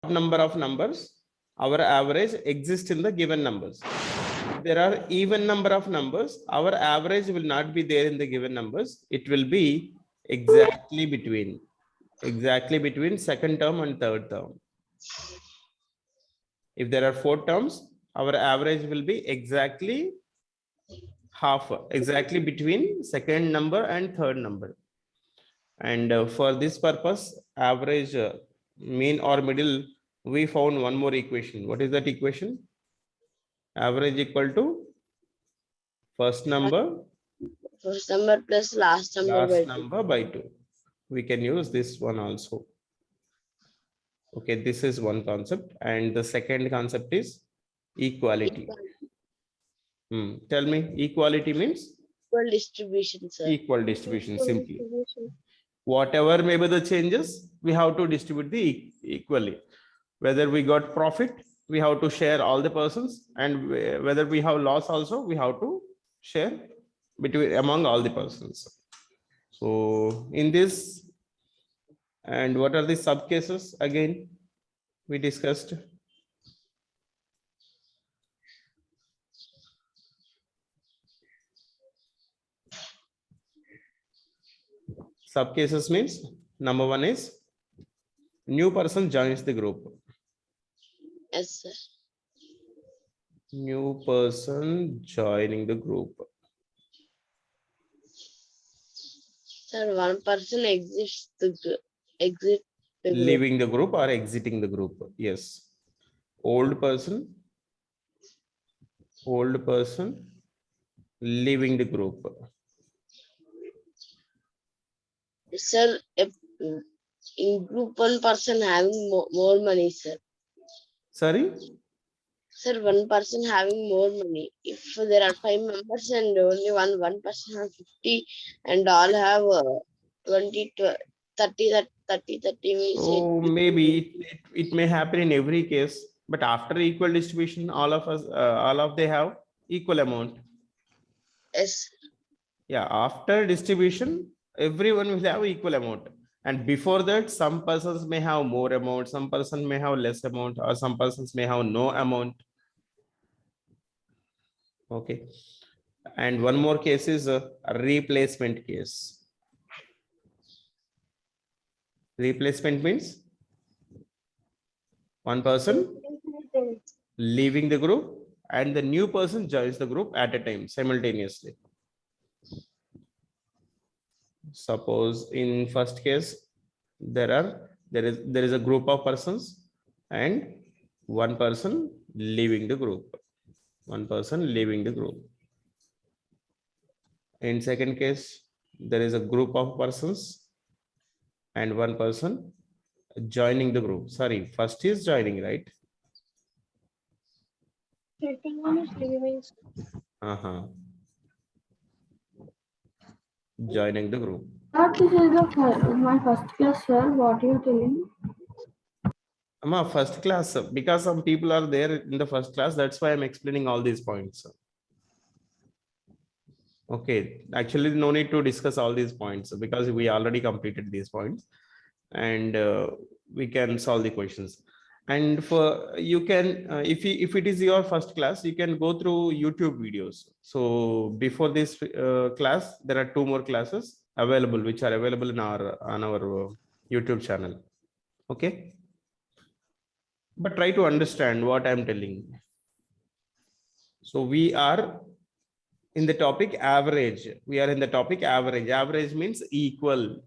number of numbers, our average exists in the given numbers. If there are even number of numbers, our average will not be there in the given numbers. It will be exactly between second term and third term. If there are 4 terms, our average will be exactly half, exactly between second number and third number. And for this purpose, average, mean or middle, we found one more equation. What is that equation? Average equal to first number plus last number by 2. We can use this one also. Okay, this is one concept. And the second concept is equality. Tell me, equality means? Equal distribution, sir. Equal distribution, simply. Whatever may be the changes, we have to distribute the equally. Whether we got profit, we have to share all the persons, and whether we have loss also, we have to share among all the persons. So in this, and what are the sub cases again we discussed? Sub cases means number 1 is new person joins the group. Yes, sir. New person joining the group. Sir, one person exits the group. Leaving the group or exiting the group. Yes. Old person leaving the group. Sir, in group, one person having more money, sir. Sorry? Sir, one person having more money. If there are 5 members and only one person has 50 and all have 20, 30 means. Oh, maybe it may happen in every case, but after equal distribution, all of they have equal amount. Yes. Yeah, after distribution, everyone will have equal amount. And before that, some persons may have more amount, some person may have less amount, or some persons may have no amount. Okay. And one more case is a replacement case. Replacement means one person leaving the group and the new person joins the group at a time simultaneously. Suppose in first case, there is a group of persons and one person leaving the group. One person leaving the group. In second case, there is a group of persons and one person joining the group. Sorry, first is joining, right? Joining the group. This is my first class, sir. What are you telling? First class, because some people are there in the first class. That's why I'm explaining all these points. Okay, actually no need to discuss all these points because we already completed these points and we can solve the questions. And for you can, if it is your first class, you can go through YouTube videos. So before this class, there are 2 more classes available, which are available in on our YouTube channel. Okay. But try to understand what I'm telling. So we are in the topic average. We are in the topic average. Average means equal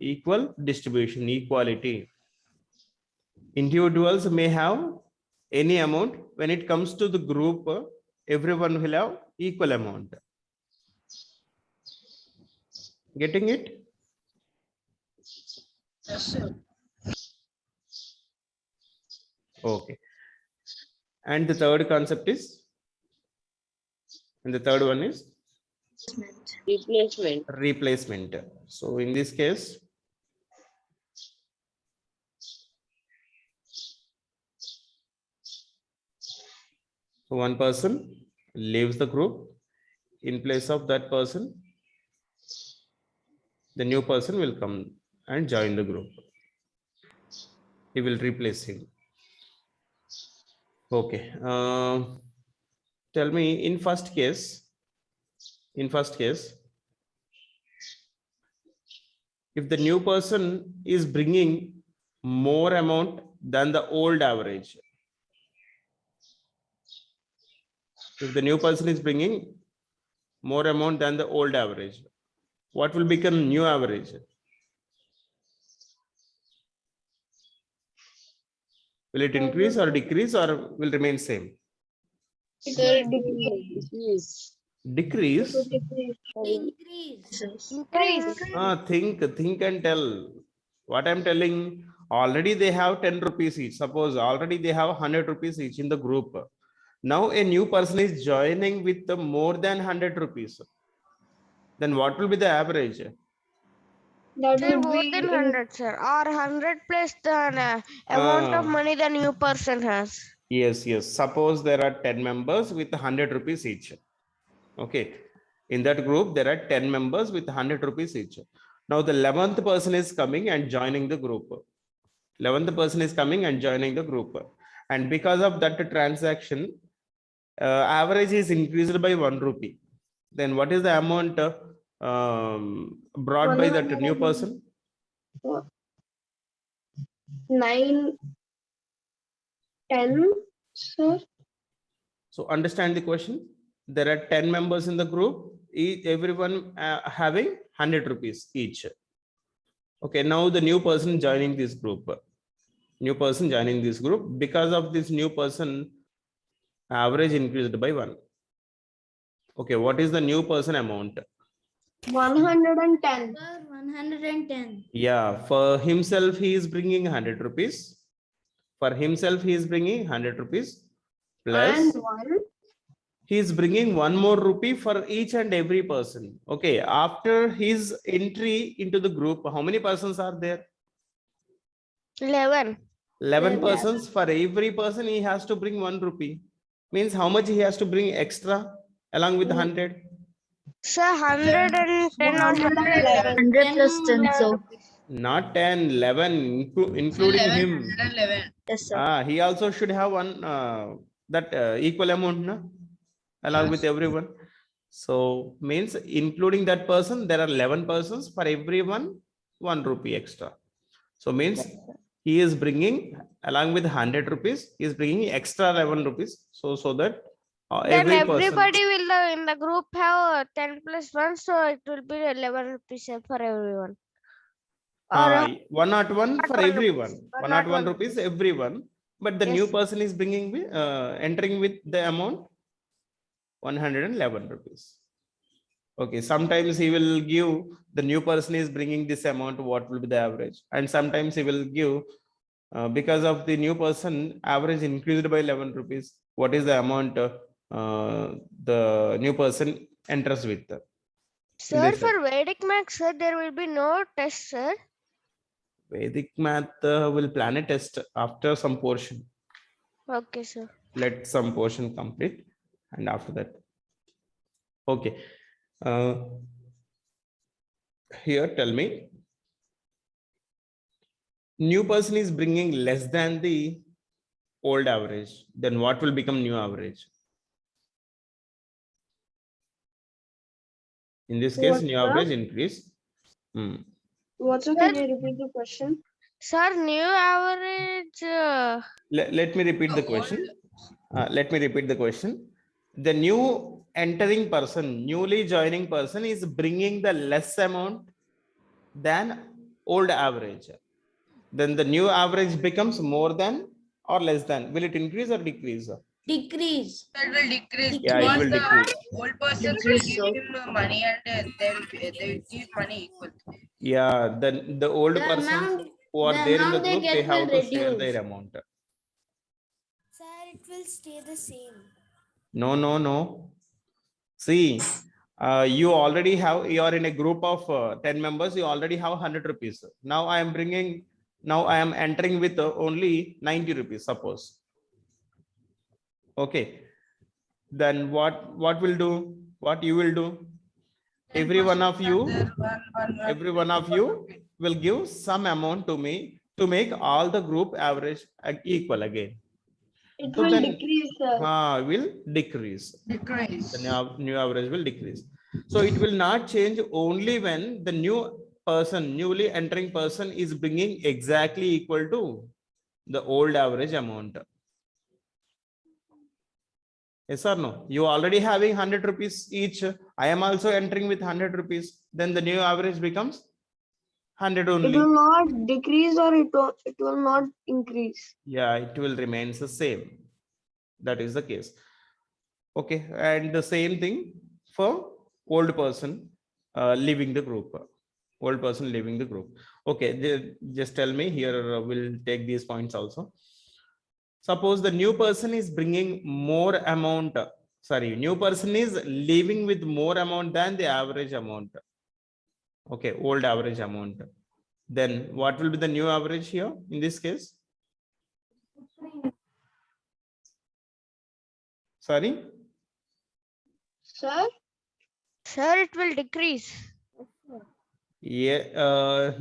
distribution, equality. Individuals may have any amount. When it comes to the group, everyone will have equal amount. Getting it? Yes, sir. Okay. And the third concept is? And the third one is? Replacement. So in this case, one person leaves the group. In place of that person, the new person will come and join the group. He will replace him. Okay. Tell me, in first case, if the new person is bringing more amount than the old average, if the new person is bringing more amount than the old average, what will become new average? Will it increase or decrease or will remain same? Sir, it will decrease. Decrease. Increase. Think and tell. What I'm telling, already they have 10 rupees each. Suppose already they have 100 rupees each in the group. Now a new person is joining with the more than 100 rupees. Then what will be the average? That Sir, would more be than 100, sir. Or 100 plus the amount of money the new person has. Yes. Suppose there are 10 members with 100 rupees each. Okay. In that group, there are 10 members with 100 rupees each. Now the 11th person is coming and joining the group. 11th person is coming and joining the group. And because of that transaction, average is increased by 1 rupee. Then what is the amount brought by that new person? 9, 10, sir. So understand the question. There are 10 members in the group, everyone having 100 rupees each. Okay, now the new person joining this group. Because of this new person, average increased by 1. Okay, what is the new person amount? 110. Sir, 110. Yeah, for himself, he is bringing 100 rupees. For himself, he is bringing 100 rupees. Plus, And 1. he is bringing 1 more rupee for each and every person. Okay, after his entry into the group, how many persons are there? 11. 11 persons. For every person, he has to bring 1 rupee. Means how much he has to bring extra along with 100? Sir, 110 or 111. 100 plus 10, sir. Not 10, 11, including him. 11. Yes, sir. He also should have one that equal amount, na? Along with everyone. So means including that person, there are 11 persons. For everyone, 1 rupee extra. So means he is bringing along with 100 rupees, he is bringing extra 11 rupees. So that Then every person. everybody will in the group have 10 plus 1, so it will be 11 rupees for everyone. Or 101 for everyone. 101 101 rupees everyone. But the new Yes. person is bringing entering with the amount 111 rupees. Okay, sometimes he will give, the new person is bringing this amount, what will be the average? And sometimes he will give, because of the new person, average increased by 11 rupees. What is the amount the new person enters with? Sir, for Vedic math, sir, there will be no test, sir. Vedic math will plan a test after some portion. Okay, sir. Let some portion complete and after that. Okay. Here, tell me. New person is bringing less than the old average. Then what will become new average? In this case, new average increase. What's okay? Can you repeat the question? Sir, new average. Let me repeat the question. The new entering person, newly joining person is bringing the less amount than old average. Then the new average becomes more than or less than. Will it increase or decrease? Decrease. It will decrease. Yeah, it will decrease. Old persons will give him money and they will give money equal. Yeah, then the old persons who are there in the group, they have to share their amount. Sir, it will stay the same. No. See, you already have, you are in a group of 10 members, you already have 100 rupees. Now I am entering with only 90 rupees, suppose. Okay. Then what you will do? Every one of you will give some amount to me to make all the group average equal again. It So will then decrease, sir. will decrease. Decrease. The new average will decrease. So it will not change only when the newly entering person is bringing exactly equal to the old average amount. Yes or no? You already having 100 rupees each. I am also entering with 100 rupees. Then the new average becomes 100 It only. will not decrease or it will not increase. Yeah, it will remain the same. That is the case. Okay, and the same thing for old person leaving the group. Old person leaving the group. Okay, just tell me here. We'll take these points also. Suppose the new person is bringing more amount. Sorry, new person is leaving with more amount than the average amount. Okay, old average amount. Then what will be the new average here in this case? Sorry. Sir? Sir, it will decrease. Yeah,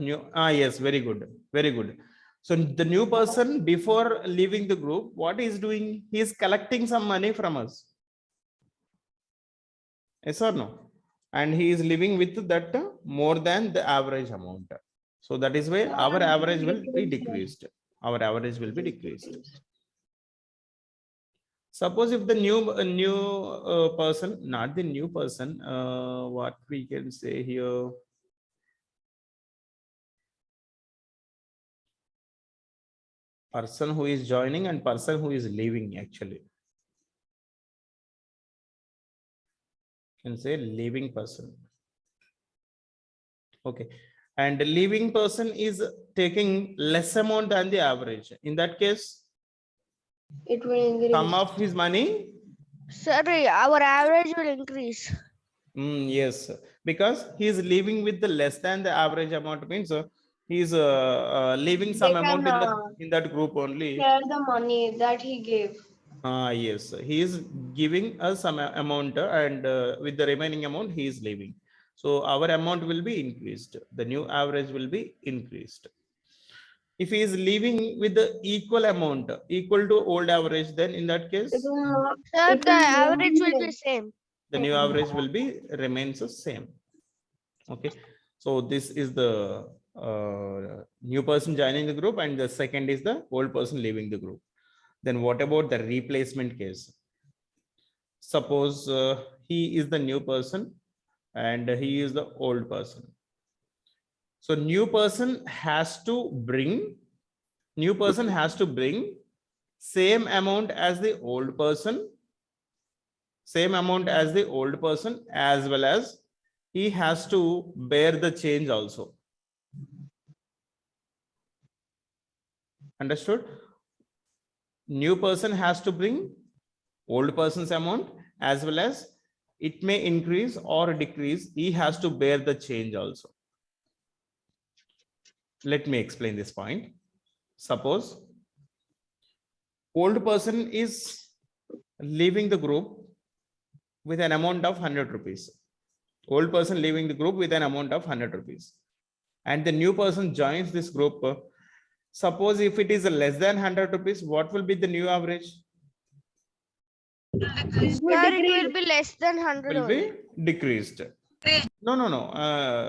yes, very good, very good. So the new person before leaving the group, what is doing? He is collecting some money from us. Yes or no? And he is living with that more than the average amount. So that is why our average will be decreased. Our average will be decreased. Suppose if the new person, not the new person, what we can say here. Person who is joining and person who is leaving, actually can say leaving person. Okay, and the leaving person is taking less amount than the average. In that case, It will increase. sum of his money. Sorry, our average will increase. Yes, because he is leaving with the less than the average amount, means he is leaving some They amount can, in that group only. share the money that he gave. Yes, he is giving us some amount and with the remaining amount he is leaving. So our amount will be increased. The new average will be increased. If he is leaving with the equal amount, equal to old average, then in that case, It will not. Sir, It the will average will remain be same. the new average will be remains the same. Okay, so this is the new person joining the group, and the second is the old person leaving the group. Then what about the replacement case? Suppose he is the new person and he is the old person. So new person has to bring same amount as the old person, as well as he has to bear the change also. Understood? New person has to bring old person's amount, as well as it may increase or decrease. He has to bear the change also. Let me explain this point. Suppose old person is leaving the group with an amount of 100 rupees. Old person leaving the group with an amount of 100 rupees. And the new person joins this group. Suppose if it is less than 100 rupees, what will be the new average? It will Sir, it decrease. will be less than 100 Will only. be decreased. No.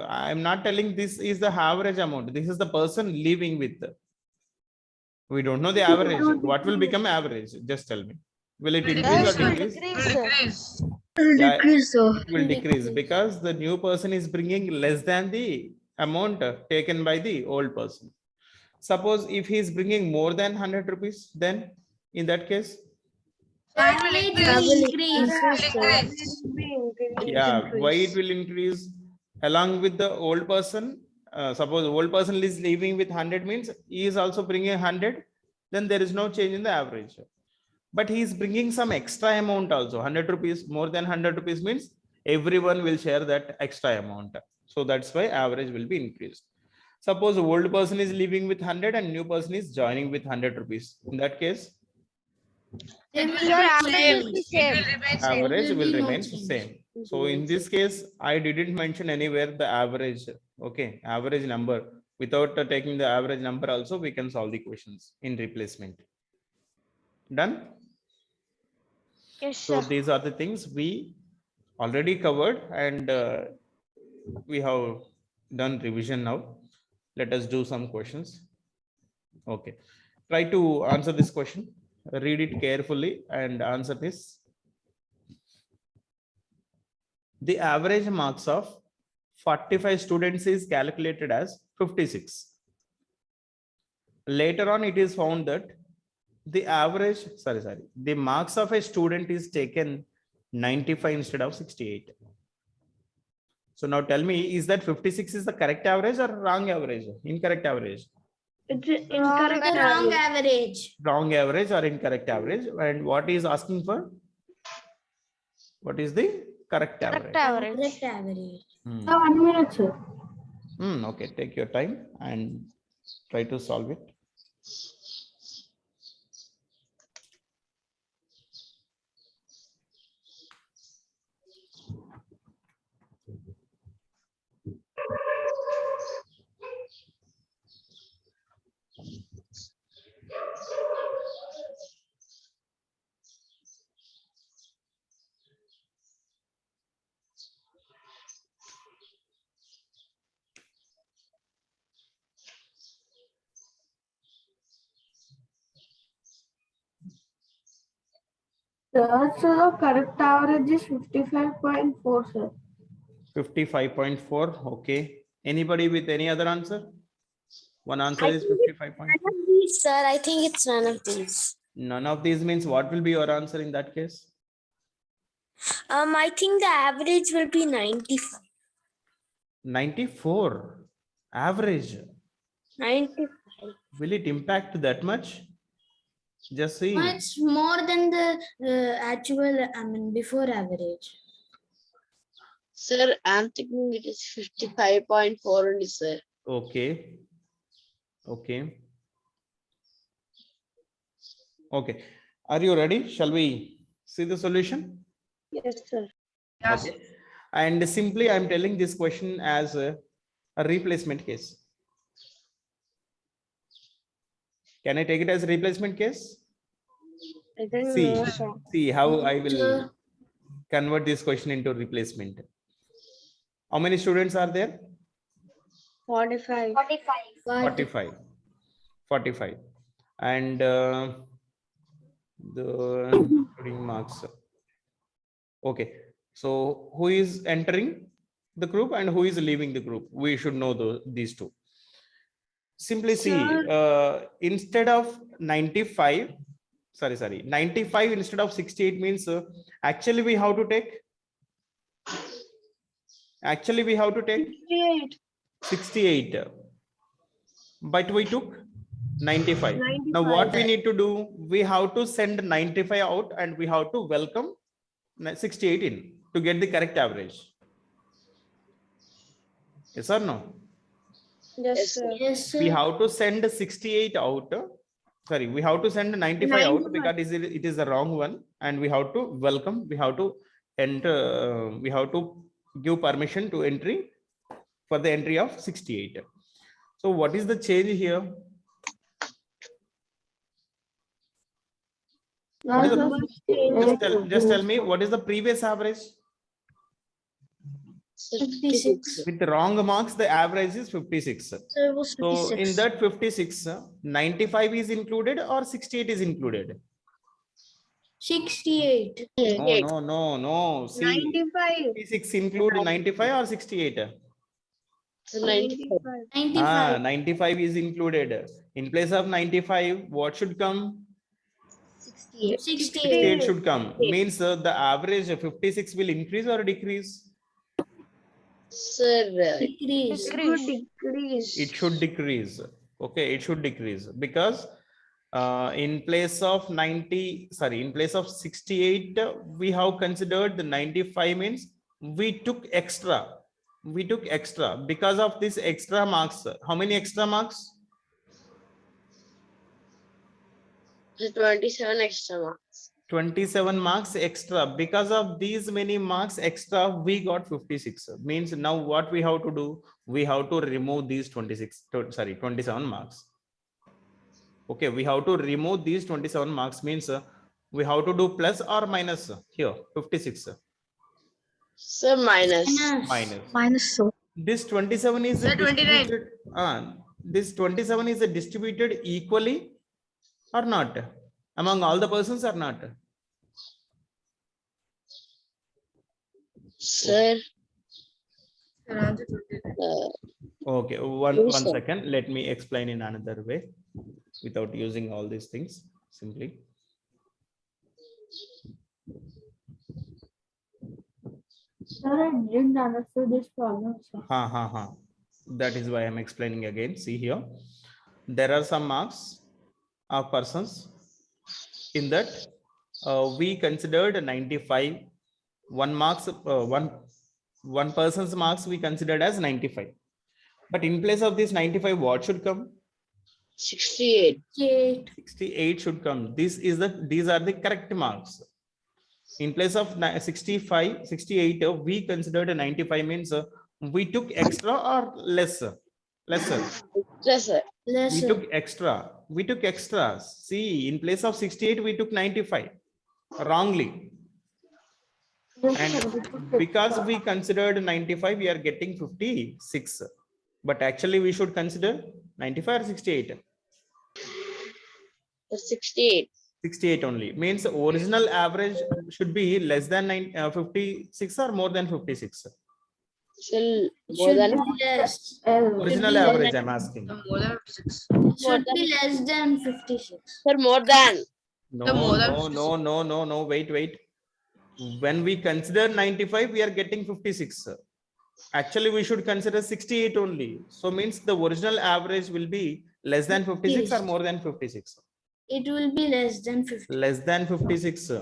I am not telling this is the average amount. This is the person leaving with. We don't know the average. What will become average? Just tell me. Will it increase or Sir, it will decrease? decrease, sir. Decrease. Yeah, Decrease, sir. it will decrease because the new person is bringing less than the amount taken by the old person. Suppose if he is bringing more than 100 rupees, then in that case, yeah, why it will increase? Along with the old person, suppose old person is leaving with 100 means he is also bringing 100, then there is no change in the average. But he is bringing some extra amount also. 100 rupees, more than 100 rupees means everyone will share that extra amount. So that's why average will be increased. Suppose old person is leaving with 100 and new person is joining with 100 rupees. In that case, Sir, average will be same. average will remain the same. So in this case, I didn't mention anywhere the average. Okay, average number. Without taking the average number also, we can solve the questions in replacement. Done? Yes, So sir. these are the things we already covered, and we have done revision now. Let us do some questions. Okay, try to answer this question. Read it carefully and answer this. The average marks of 45 students is calculated as 56. Later on, it is found that the average, the marks of a student is taken 95 instead of 68. So now tell me, is that 56 is the correct average or wrong average? Incorrect average? It's Wrong incorrect. Wrong average. Wrong average or incorrect average? And what is asking for? What is the correct Correct average? average. Correct average. Hmm. 1 minute, sir. Okay, take your time and try to solve it. Sir, so the correct average is 55.4, sir. 55.4. Okay. Anybody with any other answer? One answer I is think it's 55.4. none of these, sir. I think it's none of these. None of these means what will be your answer in that case? I think the average will be 95. 94. Average. 95. Will it impact that much? Just see. No, it's more than the actual, before average. Sir, I'm thinking it is 55.4 only, sir. Okay. Okay. Okay. Are you ready? Shall we see the solution? Yes, sir. Yes. Okay. And simply I'm telling this question as a replacement case. Can I take it as a replacement case? I think See, no, sir. see how I will Sir. convert this question into replacement. How many students are there? 45. 45. 45. And the including marks. Okay. So who is entering the group and who is leaving the group? We should know these two. Simply see, instead of 95, 95 instead of 68 means actually we have to take 68, but we took 95. Now what we need to do, we have to send 95 out and we have to welcome 68 in to get the correct average. Yes or no? Yes, sir. Yes, We sir. have to send 68 out. Sorry, we have to send 95 out because it is the wrong one, and we have to welcome, we have to enter, we have to give permission to entry for the entry of 68. So what is the change here? What is the, just tell me what is the previous average? 56. With the wrong marks, the average is 56. So it was So 56. in that 56, 95 is included or 68 is included? 68. No. See, 95. 56 include 95 or 68? So 95. 95. 95 is included. In place of 95, what should come? 68. 68 should come. Means the average of 56 will increase or decrease? Sir, Decrease. It should decrease. Okay, it should decrease because in place of 68, we have considered the 95 means we took extra. Because of this extra marks. How many extra marks? 27 extra marks. 27 marks extra. Because of these many marks extra, we got 56. Means now what we have to do? We have to remove these 27 marks. Okay, we have to remove these 27 marks. Means We have to do plus or minus here, 56 Sir, minus. minus. This 27 is Sir, 29. distributed. This 27 is distributed equally or not among all the persons or not? Sir, Sir, answer 29. Okay, one second. Let me explain in another way without using all these things simply. Sir, I didn't understand this problem, sir. That is why I'm explaining again. See here, there are some marks of persons. In that, we considered 95. One person's marks we considered as 95. But in place of this 95, what should come? 68. 68 should come. These are the correct marks. In place of 65, 68, we considered a 95 means we took extra or lesser? Lesser. Yes, sir. We took extra. We took extras. See, in place of 68, we took 95 wrongly. And because we considered 95, we are getting 56. But actually, we should consider 95 or 68. 68. 68 only means original average should be less than 56 or more than 56. Still more than less. Original average, I'm asking. More than 56. Should be less than 56. Sir, more than. No. Wait. When we consider 95, we are getting 56. Actually, we should consider 68 only. So means the original average will be less than 56 or more than 56. It will be less than 50. Less than 56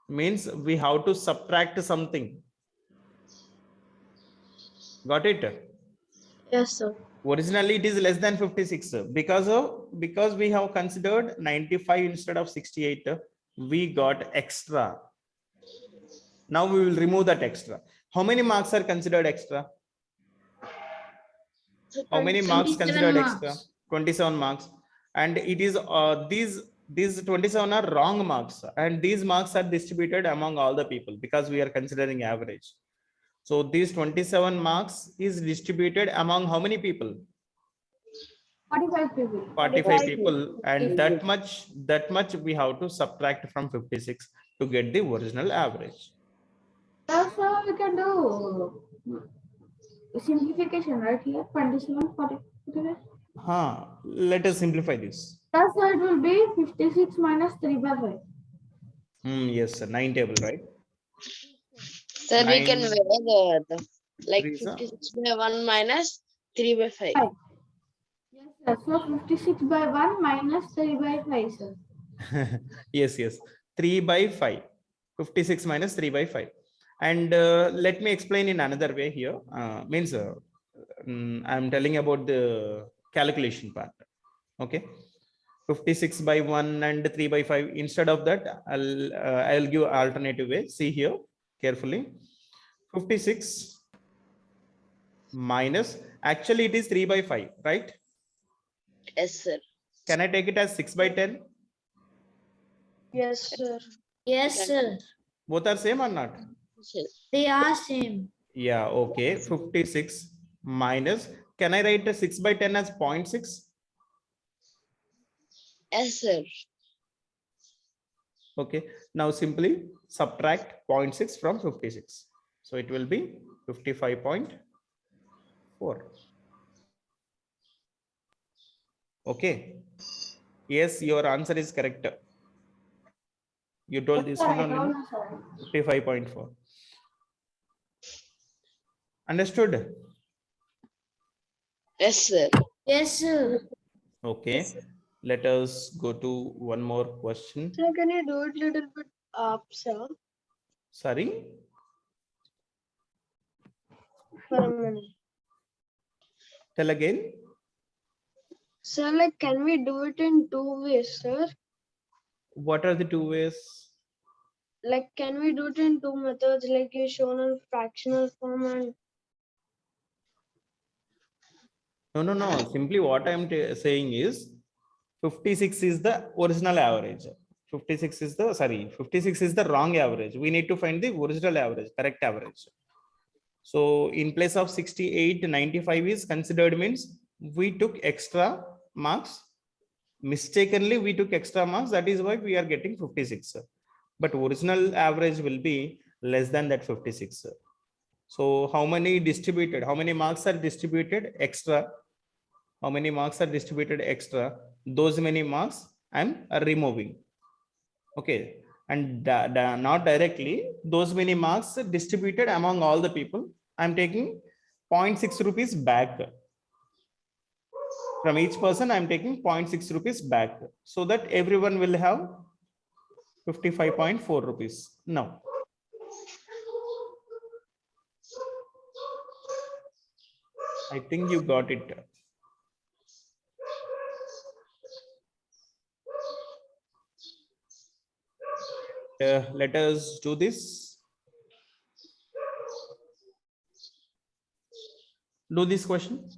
means we have to subtract something. Got it? Yes, sir. Originally, it is less than 56 because we have considered 95 instead of 68. We got extra. Now we will remove that extra. How many marks are considered extra? How many marks considered extra? 27 marks. And it is these 27 are wrong marks, and these marks are distributed among all the people because we are considering average. So these 27 marks is distributed among how many people? 45 people. 45 people, and that much we have to subtract from 56 to get the original average. That's how we can do simplification right here. 27, 45. Let us simplify this. That's why it will be 56 minus 3 by 5. Yes, sir. 9 table, right? Sir, we can wear the like 3 is a- 56 by 1 minus 3 by 5. Yes, sir. So 56 by 1 minus 3 by 5, sir. Yes. 3 by 5. 56 minus 3 by 5. And let me explain in another way here. I'm telling about the calculation part. Okay. 56 by 1 and 3 by 5. Instead of that, I'll give alternative way. See here carefully. 56 minus, actually it is 3 by 5, right? Yes, sir. Can I take it as 6 by 10? Yes, sir. Yes, sir. Both are same or not? They are same. Yeah, okay. 56 minus, can I write 6 by 10 as 0.6? Yes, sir. Okay. Now simply subtract 0.6 from 56. So it will be 55.4. Okay. Yes, your answer is correct. You told this one only. 55.4. Understood? Yes, sir. Yes, sir. Okay. Let us go to one more question. Sir, can you do it little bit up, sir? Sorry. For a minute. Tell again. Sir, like, can we do it in 2 ways, sir? What are the 2 ways? Like, can we do it in 2 methods, like you shown in fractional form and No. Simply what I am saying is 56 is the original average. 56 is the, sorry, 56 is the wrong average. We need to find the original average, correct average. So in place of 68, 95 is considered, means we took extra marks. Mistakenly, we took extra marks. That is why we are getting 56. But original average will be less than that 56. So how many distributed? How many marks are distributed extra? How many marks are distributed extra? Those many marks I'm removing. Okay. And not directly, those many marks distributed among all the people, I'm taking 0.6 rupees back. From each person, I'm taking 0.6 rupees back, so that everyone will have 55.4 rupees. Now, I think you got it. Let us do this. Do this question.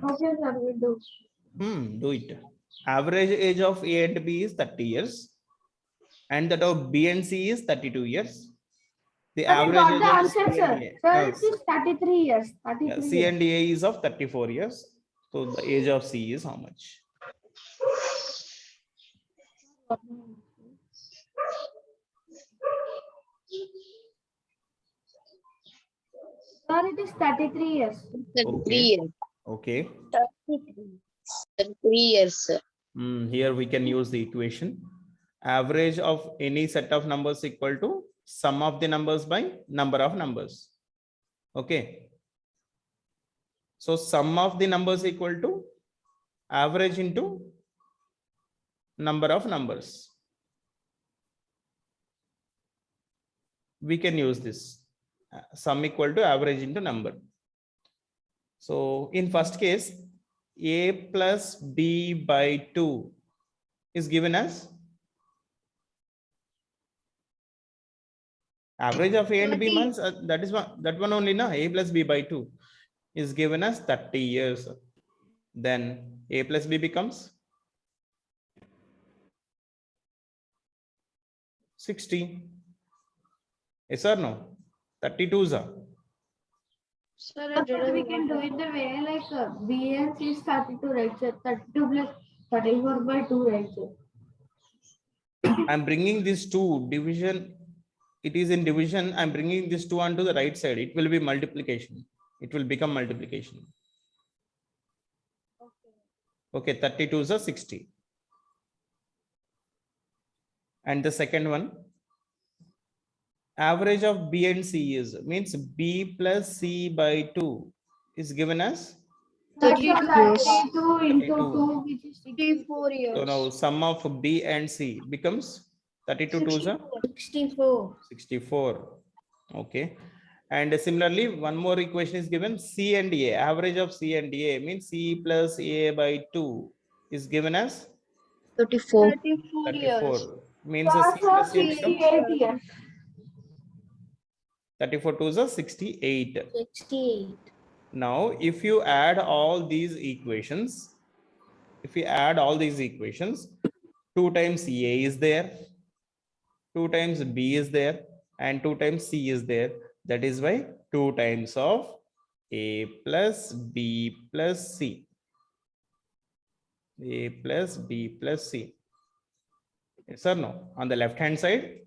Okay, sir, we do. Do it. Average age of A and B is 30 years, and that of B and C is 32 years. The average age of C and A. Sir, it is 33 years. 33 C years. and A is of 34 years. So the age of C is how much? Sir, it is 33 years. 33 years. Okay. 33 years, sir. Here we can use the equation. Average of any set of numbers equal to sum of the numbers by number of numbers. Okay. So sum of the numbers equal to average into number of numbers. We can use this. Sum equal to average into number. So in first case, A plus B by 2 is given as average of A and B months. That is that one only, na? A plus B by 2 is given as 30 years. Then A plus B becomes 60. Yes or no? 32s are. Sir, we can do it the way like B and C is 32, right, sir? 32 plus 34 by 2, right, sir? I'm bringing this 2 division. It is in division. I'm bringing this 2 onto the right side. It will be multiplication. It will become multiplication. Okay, 32s are 60. And the second one, average of B and C is, means B plus C by 2 is given as 32 into 32. 2, which is 64 years. So now sum of B and C becomes 32 2s are 64. 64. Okay. And similarly, one more equation is given, C and A. Average of C and A means C plus A by 2 is given as 34. 34 years. 34. Means C plus A becomes 68 years. 34 2s are 68. 68. Now, if you add all these equations, 2 times A is there, 2 times B is there, and 2 times C is there. That is why 2 times of A plus B plus C. A plus B plus C. Yes or no? On the left hand side,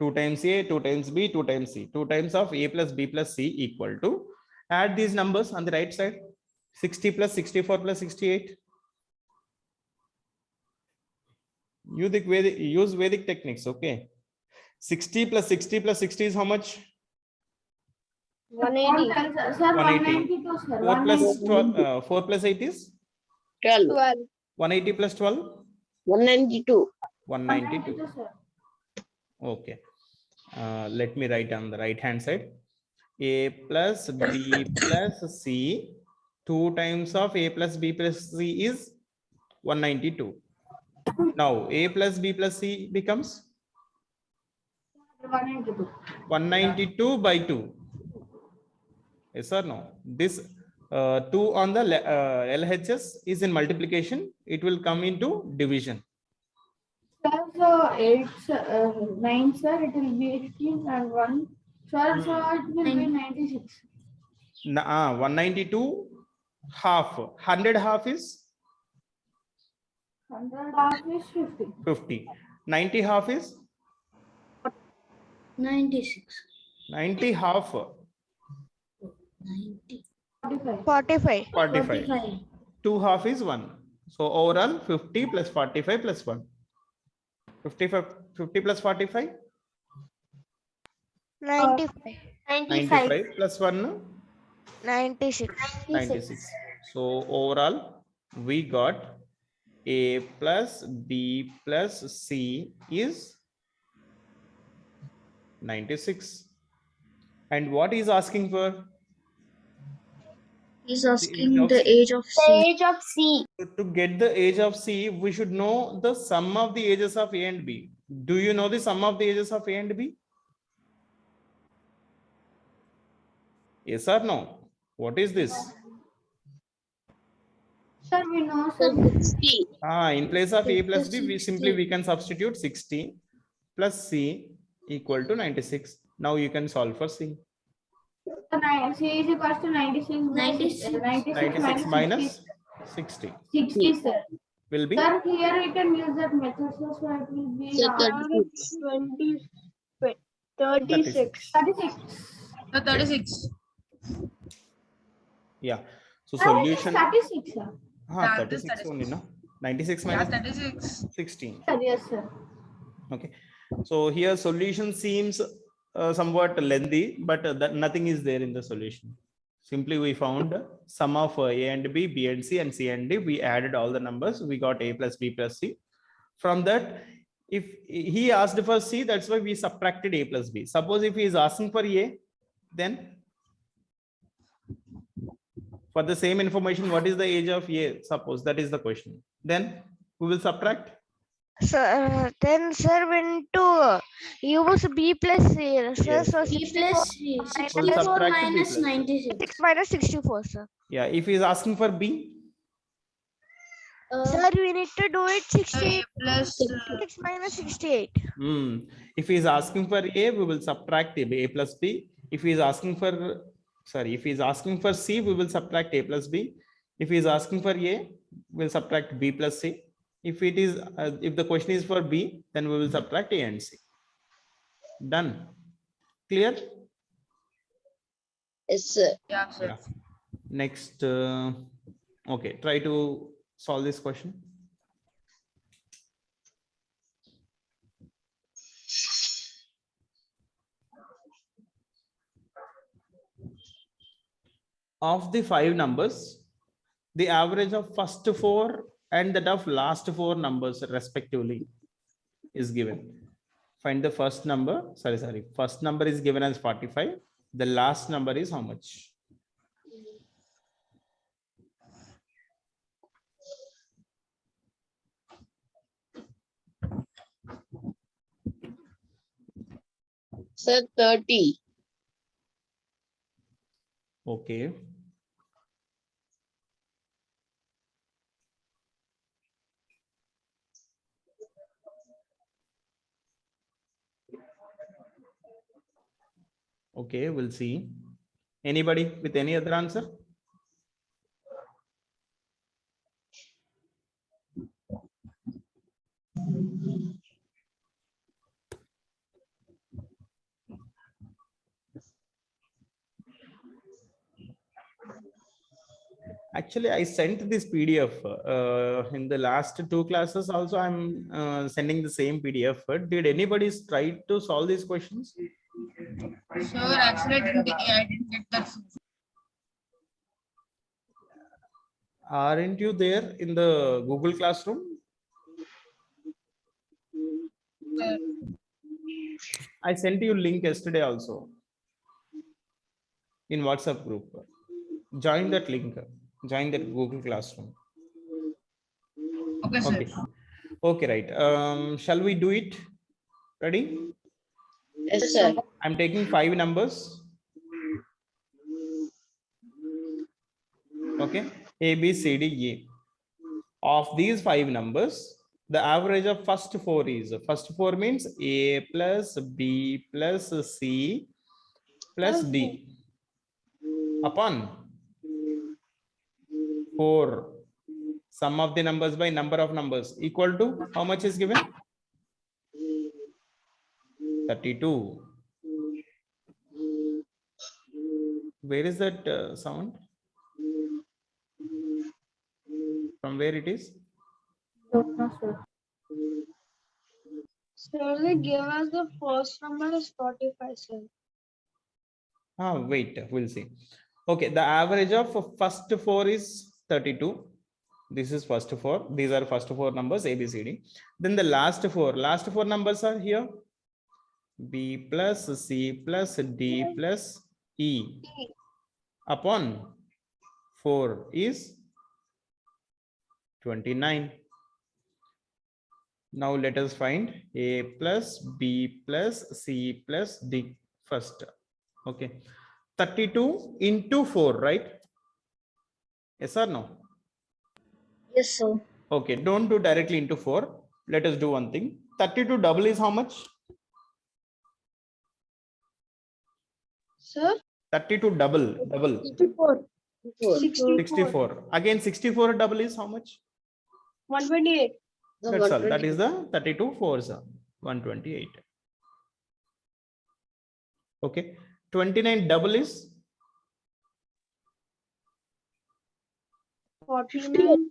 2 times A, 2 times B, 2 times C. 2 times of A plus B plus C equal to, add these numbers on the right side, 60 plus 64 plus 68. Use Vedic techniques, okay? 60 plus 60 plus 60 is how much? 180. Sir, 180. 192, sir. 4 plus 12, 4 plus 8 is? 12. 12. 180 plus 12? 192. 192. Sir. Okay. Let me write on the right hand side. A plus B plus C, 2 times of A plus B plus C is 192. Now A plus B plus C becomes 192. 192 by 2. Yes or no? This 2 on the LHS is in multiplication. It will come into division. Sir, so 8, 9, sir, it will be 18 and 1. Sir, so it will be 96. 192 half. 100 half is 100 half is 50. 50. 90 half is 96. 90 half 90. 45. 45. 45. 45. 2 half is 1. So overall 50 plus 45 plus 1. 50 plus 45? 95. 95 plus 1? 96. 96. So overall we got A plus B plus C is 96. And what is asking for? He's age asking of the C. age of C. Age of C. So to get the age of C, we should know the sum of the ages of A and B. Do you know the sum of the ages of A and B? Yes or no? What is this? Sir, we know, So sir. 60. In place of A plus B, we 60. can substitute 60 plus C equal to 96. Now you can solve for C. C is equals to 96. 96. 96 minus 60 60, sir. will be Sir, here we can use that method, sir, so it will be So 36. 36. 36. So 36. Yeah. So Sir, it is solution 36, sir. Yeah, 36 only, no? 96 Yeah, minus 36. 16. Sir, yes, sir. Okay. So here solution seems somewhat lengthy, but that nothing is there in the solution. Simply we found sum of A and B, B and C, and C and D. We added all the numbers. We got A plus B plus C. From that, if he asked for C, that's why we subtracted A plus B. Suppose if he is asking for A, then for the same information, what is the age of A? Suppose that is the question. Then we will subtract. So then, sir, we need to use B plus C. Sir, Yes, so sir. B 64 plus C. minus 64 subtract B minus plus C. 96. 6 minus 64, sir. Yeah, if he is asking for B, Sir, we need to do it 68 Plus 6 minus 68. if he is asking for A, we will subtract A plus B. If he is asking for, if he is asking for C, we will subtract A plus B. If he is asking for A, we'll subtract B plus C. If it is, if the question is for B, then we will subtract A and C. Done. Clear? Yes, sir. yeah, sir. Yeah. Next, okay, try to solve this question. Of the 5 numbers, the average of first 4 and that of last 4 numbers respectively is given. Find the first number. First number is given as 45. The last number is how much? Sir, 30. Okay. Okay, we'll see. Anybody with any other answer? Actually, I sent this PDF in the last 2 classes. Also, I'm sending the same PDF. Did anybody try to solve these questions? Sure, actually, I didn't get that. Aren't you there in the Google Classroom? I sent you link yesterday also in WhatsApp group. Join that link. Join that Google Classroom. Okay, sir. Okay. Okay, right. Shall we do it? Ready? Yes, sir. I'm taking 5 numbers. Okay. A, B, C, D, E. Of these 5 numbers, the average of first 4 is, first 4 means A plus B plus C plus D upon 4. Sum of the numbers by number of numbers equal to how much is given? 32. Where is that sound? From where it is? Don't know, sir. Sir, they give us the first number is 45, sir. Wait, we'll see. Okay, the average of first 4 is 32. This is first 4. These are first 4 numbers A, B, C, D. Then the last 4 numbers are here. B plus C plus D plus E upon 4 is 29. Now let us find A plus B plus C plus D first. Okay, 32 into 4, right? Yes or no? Yes, sir. Okay, don't do directly into 4. Let us do one thing. 32 double is how much? Sir, 32 double. 64. 64. Again, 64 double is how much? 128. That's all. That is the 32 fours. 128. Okay. 29 double is 49.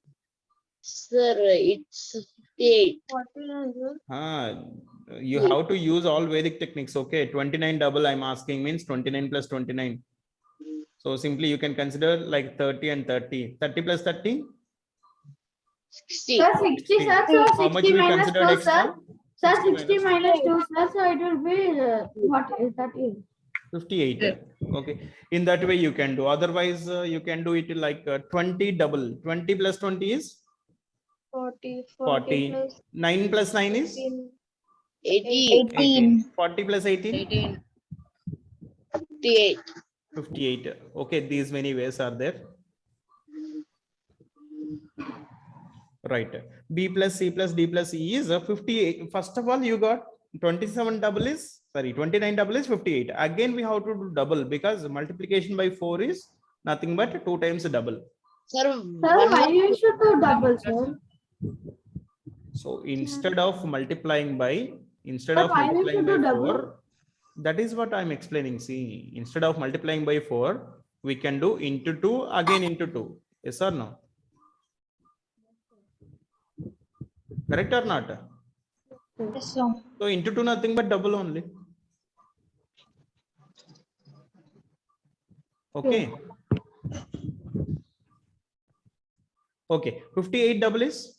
Sir, it's 58. 49, sir. you have to use all Vedic techniques. Okay. 29 double I'm asking means 29 plus 29. So simply you can consider like 30 and 30. 30 plus 30? 60. Sir, 60, sir. So How much 60 we minus considered 2, extra? sir. Sir, 60 minus minus 2, sir. So it will be, what is that? Is 58. Okay. In that way you can do. Otherwise, you can do it like 20 double. 20 plus 20 is 40. 40. Plus 9 plus 9 is 80. 18. 40 plus 18? 18. 58. 58. Okay. These many ways are there. Right. B plus C plus D plus E is 58. First of all, you got 27 double is, sorry, 29 double is 58. Again, we have to do double because multiplication by 4 is nothing but 2 times double. Sir, why you should do double, sir? So instead of multiplying by, But why you should do double? 4, that is what I'm explaining. See, instead of multiplying by 4, we can do into 2, again into 2. Yes or no? Correct or not? Yes, sir. So into 2 nothing but double only. Okay. Okay. 58 double is?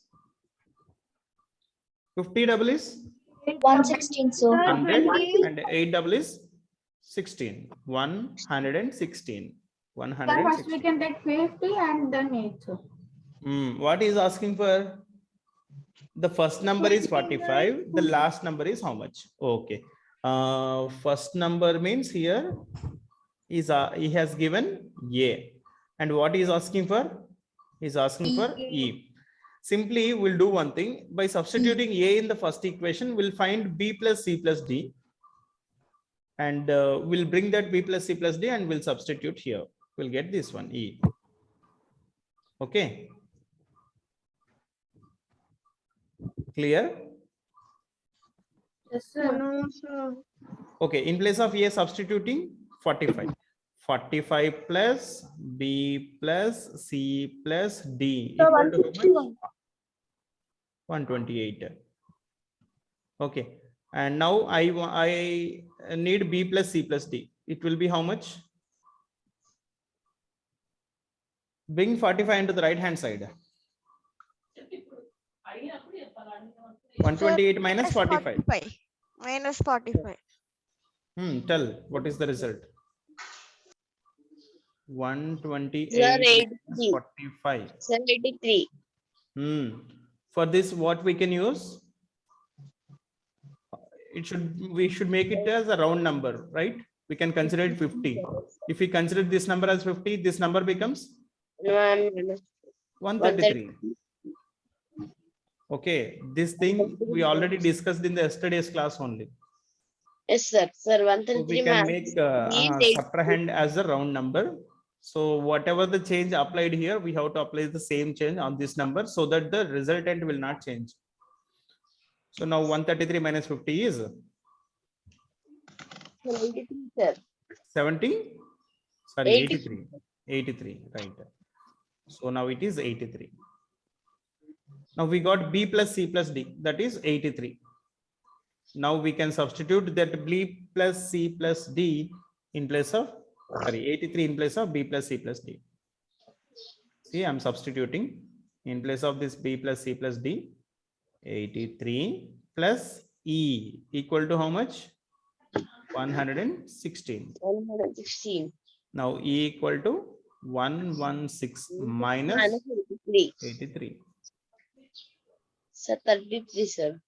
50 double is? 116, sir. 100 and 8 double is 16. 116. Sir, first we can take 50 and then 8, sir. What is asking for? The first number is 45. The last number is how much? Okay. First number means here is he has given A. And what is asking for? He's asking for E. Simply we'll do one thing. By substituting A in the first equation, we'll find B plus C plus D. And we'll bring that B plus C plus D and we'll substitute here. We'll get this one, E. Okay. Clear? Yes, sir. No, sir. Okay, in place of A substituting 45. 45 plus B plus C plus D So equal to how much? 161. 128. Okay, and now I need B plus C plus D. It will be how much? Bring 45 into the right hand side. 128 minus 45. minus 45. Tell what is the result? Sir, 128 minus 83. 45. Sir, 83. For this, what we can use? We should make it as a round number, right? We can consider it 50. If we consider this number as 50, this number becomes Minus 133. Okay, this thing we already discussed in the yesterday's class only. Yes, sir. Sir, So 133 we can minus make is subtrahend as a round number. So whatever the change applied here, we have to apply the same change on this number so that the resultant will not change. So now 133 minus 50 is 83, sir. 70. Sorry, 83. 83, right? So now it is 83. Now we got B plus C plus D, that is 83. Now we can substitute that B plus C plus D in place of, 83 in place of B plus C plus D. See, I'm substituting in place of this B plus C plus D, 83 plus E equal to how much? 116. 116. Now E equal to 116 minus Minus 83. 83. Sir, 33, sir.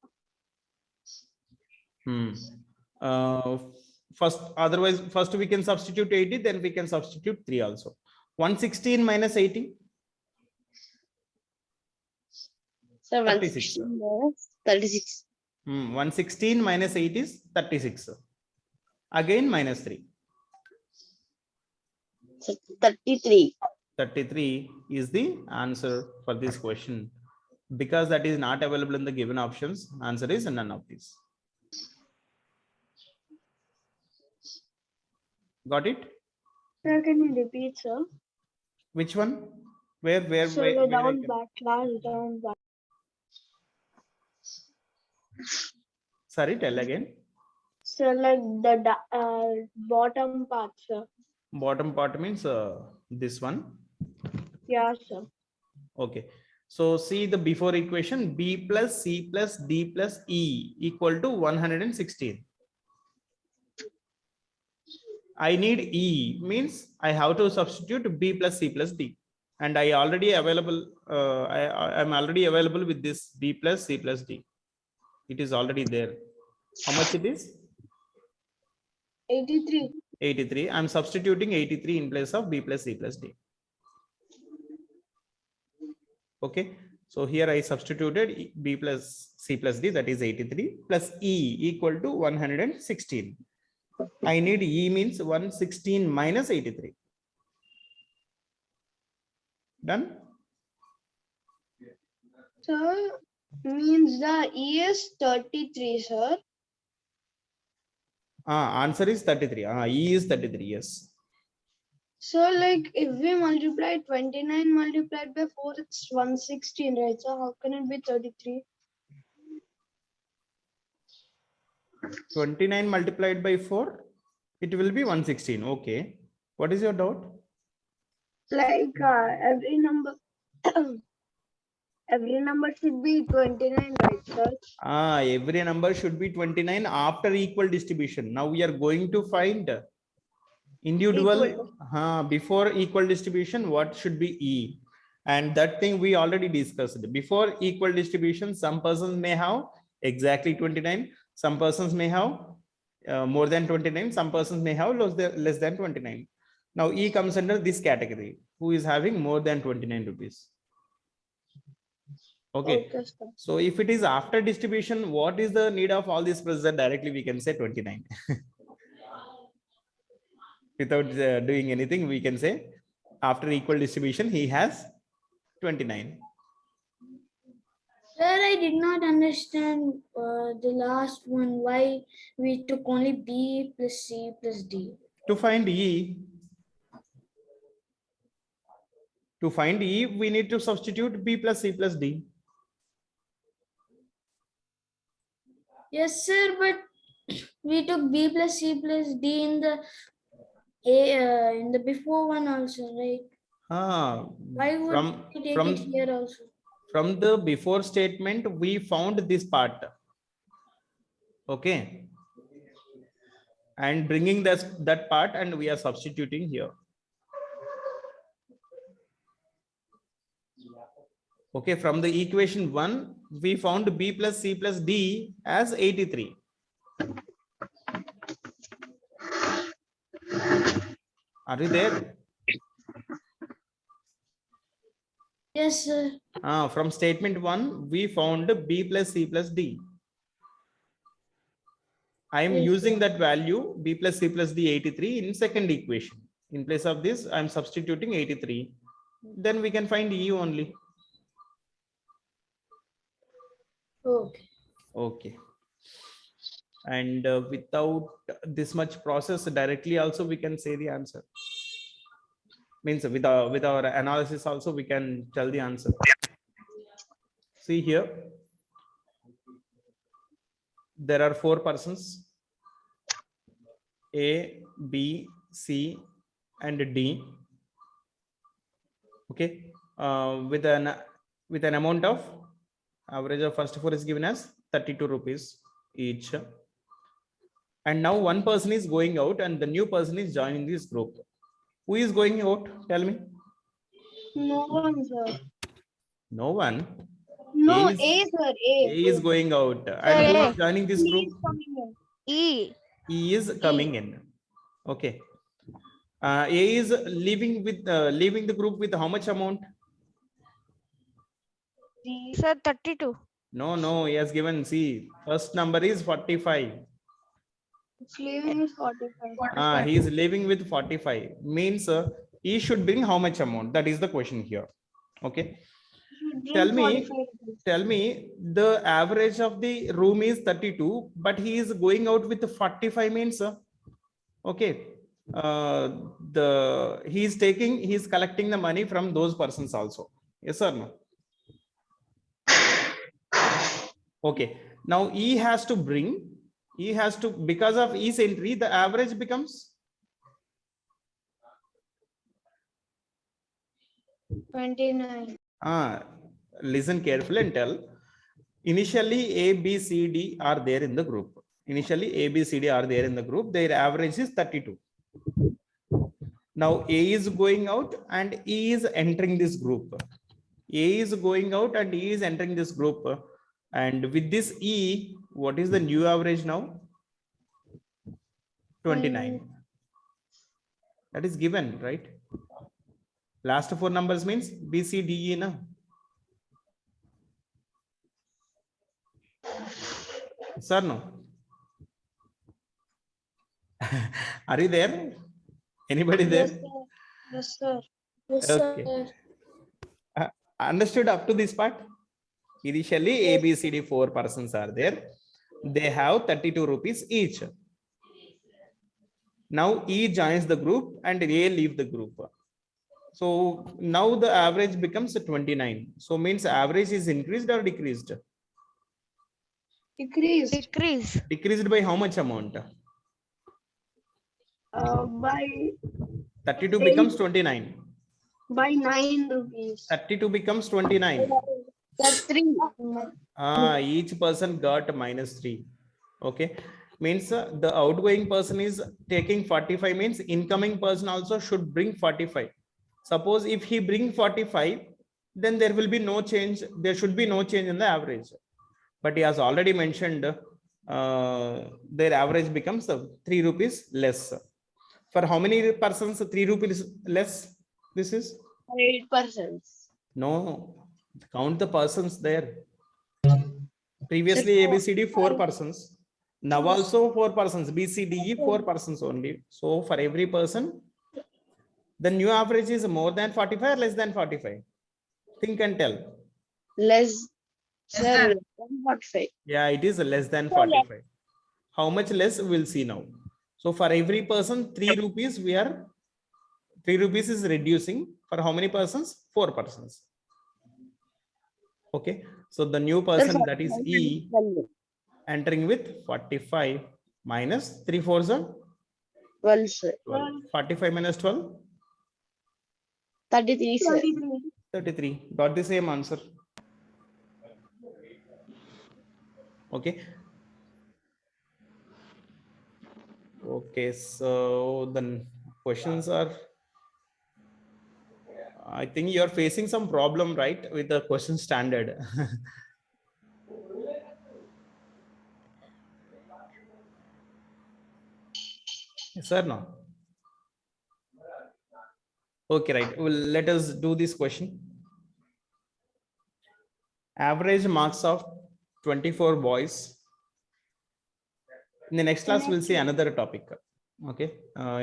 First we can substitute 80, then we can substitute 3 also. 116 minus 80. Sir, 36. 116 minus 36. 116 minus 8 is 36. Again minus 3. Sir, 33. 33 is the answer for this question. Because that is not available in the given options, answer is none of these. Got it? Sir, can you repeat, sir? Which one? Where So I down can- back, class down back. Sorry, tell again. So like the bottom part, sir. Bottom part means this one. Yeah, sir. Okay. So see the before equation, B plus C plus D plus E equal to 116. I need E means I have to substitute B plus C plus D. And I already available, I'm already available with this B plus C plus D. It is already there. How much it is? 83. 83. I'm substituting 83 in place of B plus C plus D. Okay. So here I substituted B plus C plus D, that is 83 plus E equal to 116. I need E means 116 minus 83. Done? Sir, means the E is 33, sir. Answer is 33. E is 33. Yes. So like if we multiply 29 multiplied by 4, it's 116, right? So how can it be 33? 29 multiplied by 4, it will be 116. Okay. What is your doubt? Like every number every number should be 29, right, sir? Every number should be 29 after equal distribution. Now we are going to find individual before equal distribution, what should be E? And that thing we already discussed. Before equal distribution, some persons may have exactly 29. Some persons may have more than 29. Some persons may have less than 29. Now E comes under this category, who is having more than 29 rupees. Okay. So if it is after distribution, what is the need of all this procedure? Directly we can say 29. Without doing anything, we can say after equal distribution, he has 29. Sir, I did not understand the last one, why we took only B plus C plus D. To find E, we need to substitute B plus C plus D. Yes, sir, but we took B plus C plus D in the before one also, right? Why would we take it here also? From the before statement, we found this part. Okay. And bringing that part and we are substituting here. Okay, from the equation 1, we found B plus C plus D as 83. Are you there? Yes, sir. From statement 1, we found B plus C plus D. I am Yes, using sir. that value B plus C plus D 83 in second equation. In place of this, I am substituting 83. Then we can find E only. Okay. Okay. And without this much process, directly also we can say the answer. Means with our analysis also we can tell the answer. See here, there are 4 persons, A, B, C, and D. Okay, with an amount of average of first 4 is given as 32 rupees each. And now one person is going out and the new person is joining this group. Who is going out? Tell me. No one, sir. No one. No, A, sir. A is going out. And who is joining this group? Please coming in. E. E is coming in. Okay. A is leaving the group with how much amount? Sir, 32. No, he has given. See, first number is 45. It's leaving is 45. He is leaving with 45. Means he should bring how much amount? That is the question here. Okay. Should bring 45. Tell me, the average of the room is 32, but he is going out with 45 means, okay, he's collecting the money from those persons also. Yes or no? Okay. Now because of E's entry, the average becomes 29. Listen carefully and tell. Initially, A, B, C, D are there in the group. Their average is 32. Now A is going out and E is entering this group. And with this E, what is the new average now? 29. That is given, right? Last 4 numbers means B, C, D, E. Na? Sir, no? Are you there? Anybody there? Yes, sir. Yes, Okay. sir. Understood up to this part? Initially, A, B, C, D, 4 persons are there. They have 32 rupees each. Now E joins the group and A leave the group. So now the average becomes 29. So means average is increased or decreased? Decreased. Decreased by how much amount? By 32 becomes 29. by 9 rupees. 32 becomes 29. That's 3. Each person got -3. Okay. Means the outgoing person is taking 45, means incoming person also should bring 45. Suppose if he bring 45, then there will be no change. There should be no change in the average. But he has already mentioned their average becomes 3 rupees less. For how many persons 3 rupees less? This is 8 persons. no. Count the persons there. Previously ABCD 4 persons. Now also 4 persons. BCDE 4 persons only. So for every person, the new average is more than 45 or less than 45. Think and tell. Less than 45. Yeah, it is less than 45. How much less we'll see now. So for every person 3 rupees 3 rupees is reducing. For how many persons? 4 persons. Okay. So the new person, that is E, entering with 45 minus 3 4s are 12, sir. 12. 45 minus 12? 33, sir. 33. Got the same answer. Okay. Okay, so the questions are, I think you're facing some problem, right, with the question standard. Yes or no? Okay, right. Well, let us do this question. Average marks of 24 boys. In the next class, we'll see another topic. Okay,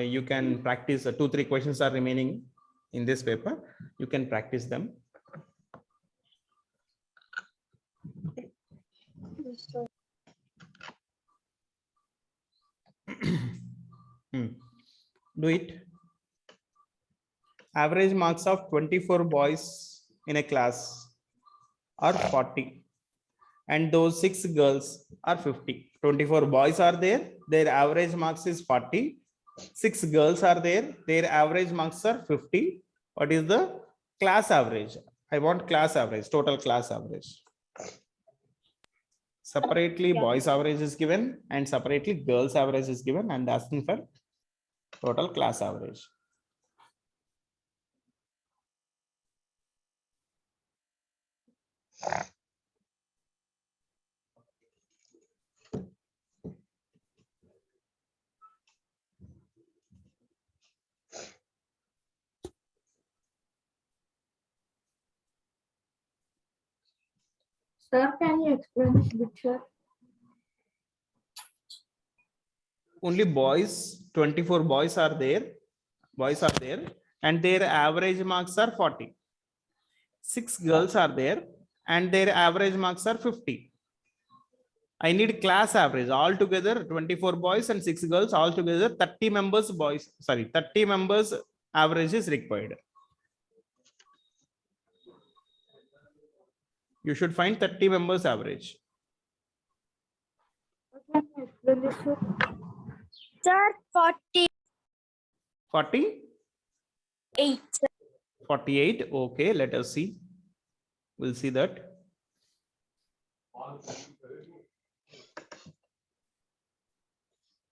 you can practice. 2-3 questions are remaining in this paper. You can practice them. Do it. Average marks of 24 boys in a class are 40, and those 6 girls are 50. 24 boys are there, their average marks is 40. 6 girls are there, their average marks are 50. What is the class average? I want class average, total class average. Separately boys average is given and separately girls average is given, and asking for total class average. Sir, can you explain this picture? Only boys, 24 boys are there, and their average marks are 40. 6 girls are there and their average marks are 50. I need class average altogether. 24 boys and 6 girls altogether, 30 members boys, 30 members average is required. You should find 30 members average. Can you explain this, sir? Sir, 40. 48. 48. Okay, let us see. We'll see that.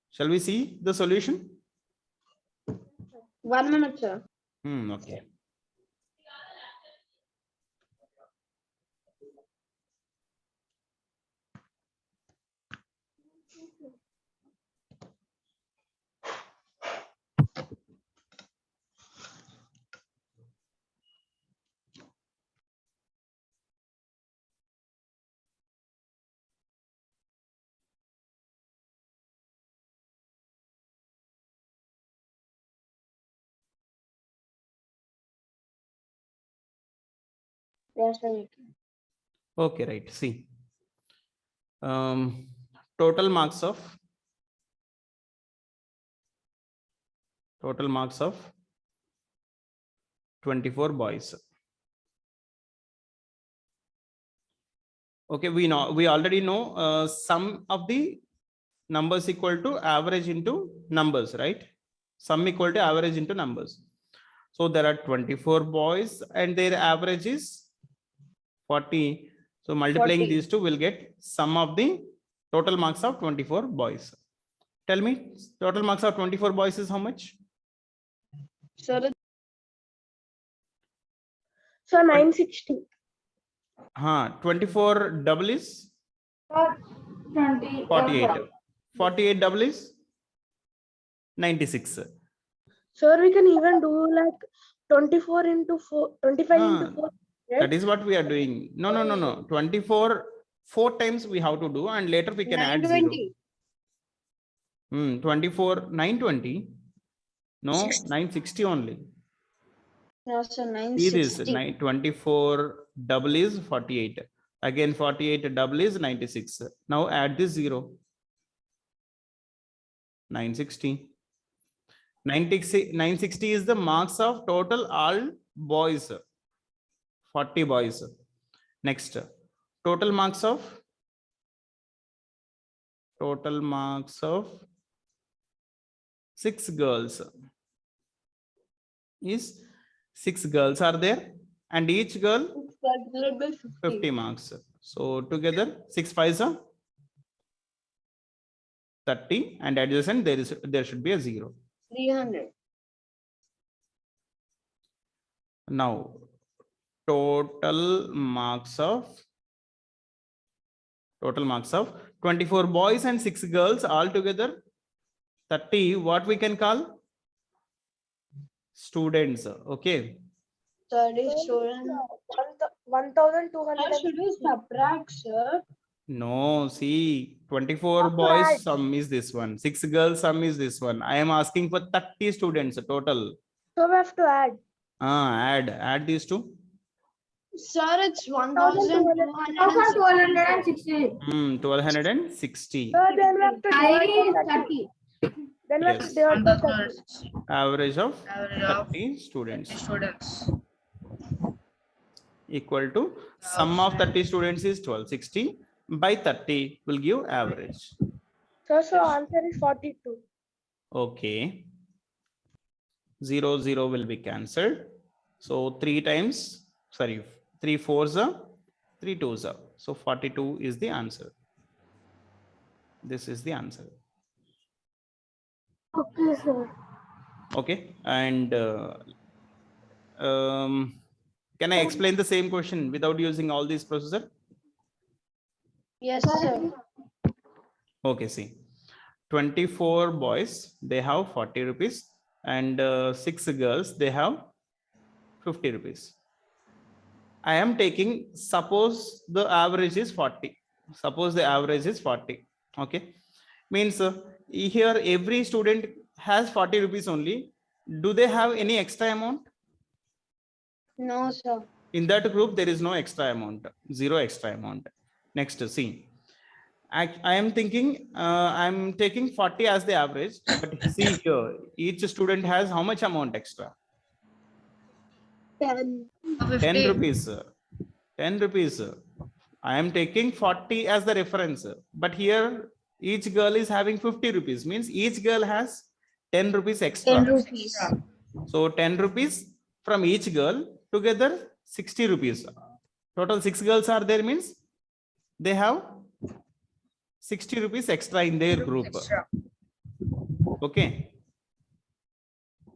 Shall we see the solution? 1 minute, sir. Okay. Yes, sir. Okay, right. See. Total marks of 24 boys. Okay, we already know sum of the numbers equal to average into numbers, right? Sum equal to average into numbers. So there are 24 boys and their average is 40. So multiplying 40. these two will get sum of the total marks of 24 boys. Tell me, total marks of 24 boys is how much? Sir, So 960. 24 double is Sir, 20. 48. 48 double is 96. So we can even do like 24 into 4, 25 into 4. Right? That is what we are doing. No. 24 4 times we have to do, and later we can add 0. 24 920. No, 960 only. no, sir, See this 960. 24 double is 48. Again 48 double is 96. Now add this 0. 960. 960 is the marks of total all boys. 40 boys. Next, total marks of 6 girls is 6 girls are there, and each girl 50 marks. So together 6 5s are 30, and adjacent there should be a 0. 300. Now total marks of 24 boys and 6 girls all together 30. What we can call students? Okay. 30 students. 1,200. Should we subtract, sir? No, see, 24 boys sum is this one, 6 girls sum is this one. I am asking for 30 students total. So we have to add. Add these two. Sir, it's 1,260. 1260. So then we have to divide by 30. Then we have to Yes. divide by 30. Average of Average of 30 students students. equal to sum of 30 students is 1260 by 30 will give average. So answer is 42. Okay. 0, 0 will be cancelled. So 3 4s are 3 2s are. So 42 is the answer. This is the answer. Okay, sir. Okay. And can I explain the same question without using all this procedure? Yes, sir. Okay, see. 24 boys, they have 40 rupees, and 6 girls, they have 50 rupees. I am taking, suppose the average is 40. Suppose the average is 40. Okay. Means here every student has 40 rupees only. Do they have any extra amount? No, sir. In that group, there is no extra amount, 0 extra amount. Next, see. I am thinking, I'm taking 40 as the average, but see here, each student has how much amount extra? 10. 10 rupees. 10 rupees. I am taking 40 as the reference, but here each girl is having 50 rupees, means each girl has 10 rupees extra. 10 rupees. So 10 rupees from each girl, together 60 rupees. Total 6 girls are there, means they have 60 rupees extra in their group. Extra. Okay.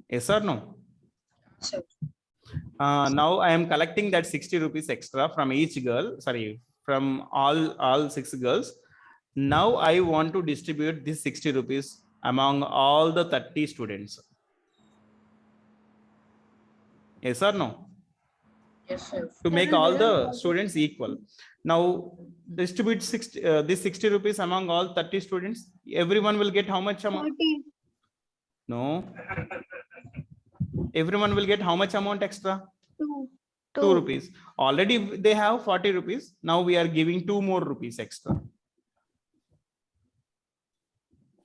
Yes or no? So, Now I am collecting that 60 rupees extra from each girl, sorry, from all 6 girls. Now I want to distribute this 60 rupees among all the 30 students. Yes or no? yes, sir. To make all the students equal. Now distribute this 60 rupees among all 30 students. Everyone will get how much amount? 40. No. Everyone will get how much amount extra? 2. 2 rupees. Already they have 40 rupees. Now we are giving 2 more rupees extra.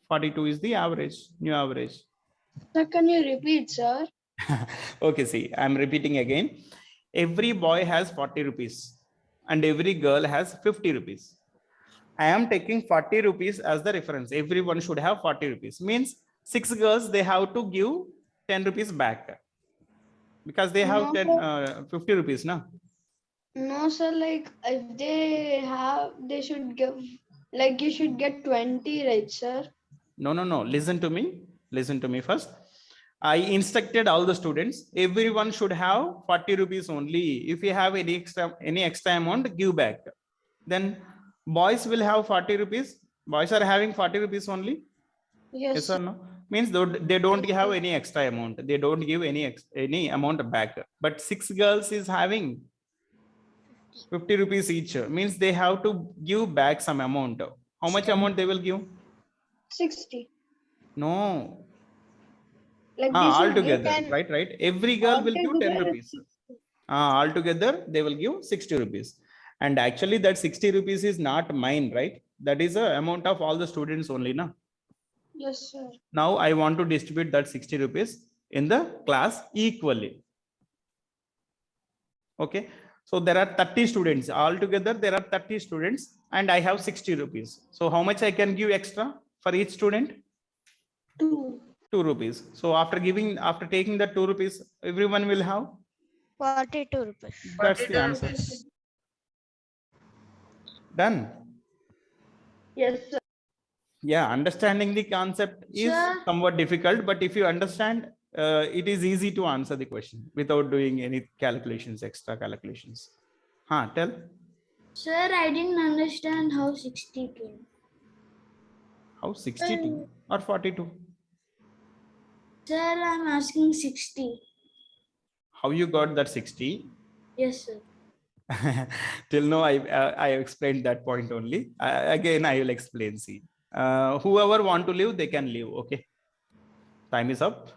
42 is the average, new average. Sir, can you repeat, sir? Okay, see, I'm repeating again. Every boy has 40 rupees and every girl has 50 rupees. I am taking 40 rupees as the reference. Everyone should have 40 rupees. Means 6 girls, they have to give 10 rupees back. Because they have No, 50 rupees, no? No, sir, like if they have, they should give, like you should get 20, right, sir? No. Listen to me. Listen to me first. I instructed all the students. Everyone should have 40 rupees only. If you have any extra amount, give back. Then boys will have 40 rupees. Boys are having 40 rupees only. Yes or no? Means they don't have any extra amount. They don't give any amount back. But 6 girls is having 50 rupees each. Means they have to give back some amount. How much amount they will give? 60. No. Like All together, right. Every girl will give 10 rupees. All together they will give 60 rupees. And actually that 60 rupees is not mine, right? That is the amount of all the students only, na? Yes, sir. Now I want to distribute that 60 rupees in the class equally. Okay. So there are 30 students. Altogether there are 30 students and I have 60 rupees. So how much I can give extra for each student? 2. 2 rupees. So after taking the 2 rupees, everyone will have 42 rupees. That's 42 the answer. rupees. Done. Yes, sir. Yeah, understanding the concept is Sir? somewhat difficult, but if you understand, it is easy to answer the question without doing any calculations, extra calculations. Tell. Sir, I didn't understand how 60 came. How 62 or 42? Sir, I'm asking 60. How you got that 60? Yes, sir. Till now, I explained that point only. Again, I will explain. See, whoever want to leave, they can leave. Okay. Time is up.